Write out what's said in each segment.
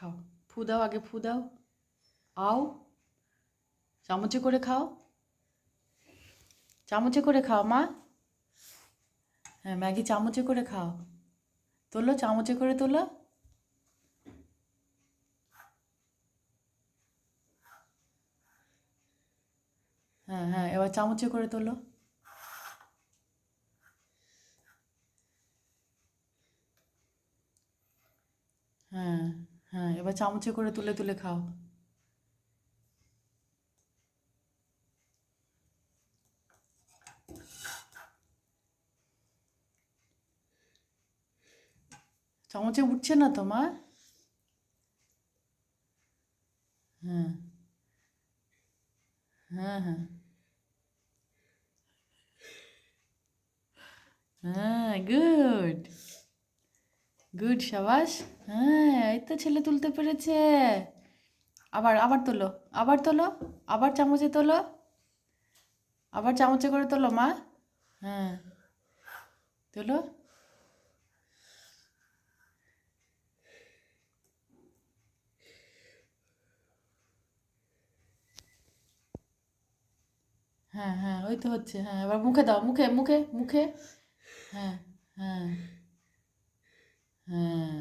খাও, ফু দাও, আগে ফু দাও। আও, চামচে করে খাও, চামচে করে খাও মা। হ্যাঁ, ম্যাগি চামচে করে খাও। তোলো, চামচে করে তোলো। হ্যাঁ হ্যাঁ, এবার চামচে করে তোলো। হ্যাঁ হ্যাঁ, এবার চামচে করে তুলে তুলে খাও। চামচে উঠছে না তোমার? হ্যাঁ হ্যাঁ হ্যাঁ হ্যাঁ, গুড গুড, সাবাস। হ্যাঁ, এই তো ছেলে তুলতে পেরেছে। আবার আবার তোলো, আবার তোলো, আবার চামচে তোলো, আবার চামচে করে তোলো মা। হ্যাঁ, তোলো। হ্যাঁ হ্যাঁ, ওই তো হচ্ছে। হ্যাঁ, এবার মুখে দাও, মুখে মুখে মুখে। হ্যাঁ হ্যাঁ হ্যাঁ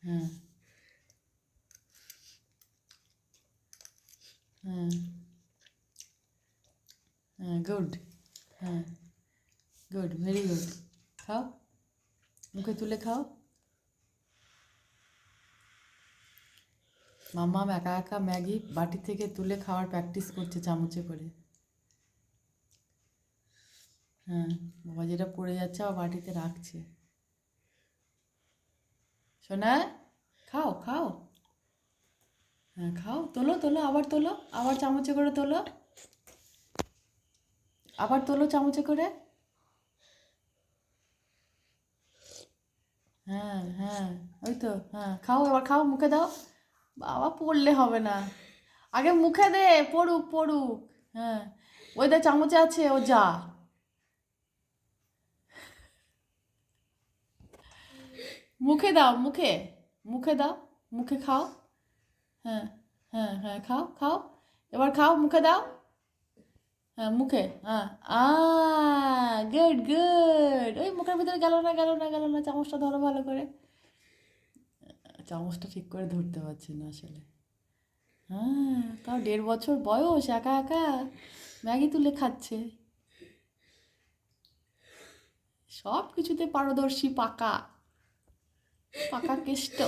হ্যাঁ হ্যাঁ হ্যাঁ, গুড। হ্যাঁ, গুড, ভেরি গুড। খাও, মুখে তুলে খাও। মাম্মাম একা একা ম্যাগি বাটি থেকে তুলে খাওয়ার প্র্যাকটিস করছে চামচে করে। হ্যাঁ, বাবা যেটা পড়ে যাচ্ছে আবার বাটিতে রাখছে। শোনা, খাও খাও। হ্যাঁ, খাও, তোলো তোলো, আবার তোলো, আবার চামচে করে তোলো, আবার তোলো চামচে করে। হ্যাঁ হ্যাঁ, ওই তো। হ্যাঁ, খাও, এবার খাও, মুখে দাও। বাবা পড়লে হবে না, আগে মুখে দে, পড়ুক পড়ুক। হ্যাঁ, ওই দা চামচে আছে, ও যা। মুখে দাও, মুখে, মুখে দাও, মুখে খাও। হ্যাঁ হ্যাঁ হ্যাঁ, খাও খাও, এবার খাও, মুখে দাও। হ্যাঁ, মুখে। হ্যাঁ, গুড গুড। ওই মুখের ভিতরে গেল না, গেল না, গেল না, চামচটা ধরো ভালো করে। চামচটা ঠিক করে ধরতে পারছি না আসলে। হ্যাঁ, তাও 1.5 বছর বয়স, একা একা ম্যাগি তুলে খাচ্ছে। সব কিছুতে পারদর্শী, পাকা পাকা কেষ্ট।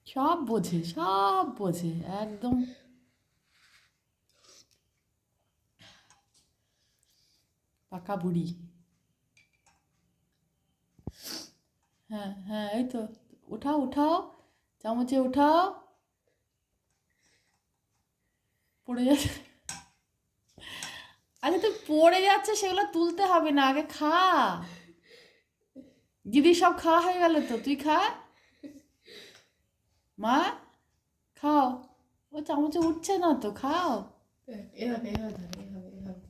সব বোঝে, সব বোঝে একদম। পাকা বুড়ি। হ্যাঁ হ্যাঁ, এই তো। উঠাও উঠাও, চামচে উঠাও। পড়ে যাচ্ছে। আরে তুই পড়ে যাচ্ছে, সেগুলো তুলতে হবে না, আগে খা। দিদি সব খাওয়া হয়ে গেল তো, তুই খা। মা, খাও। ও চামচে উঠছে না তো, খাও। এভাবে এভাবে ধরো।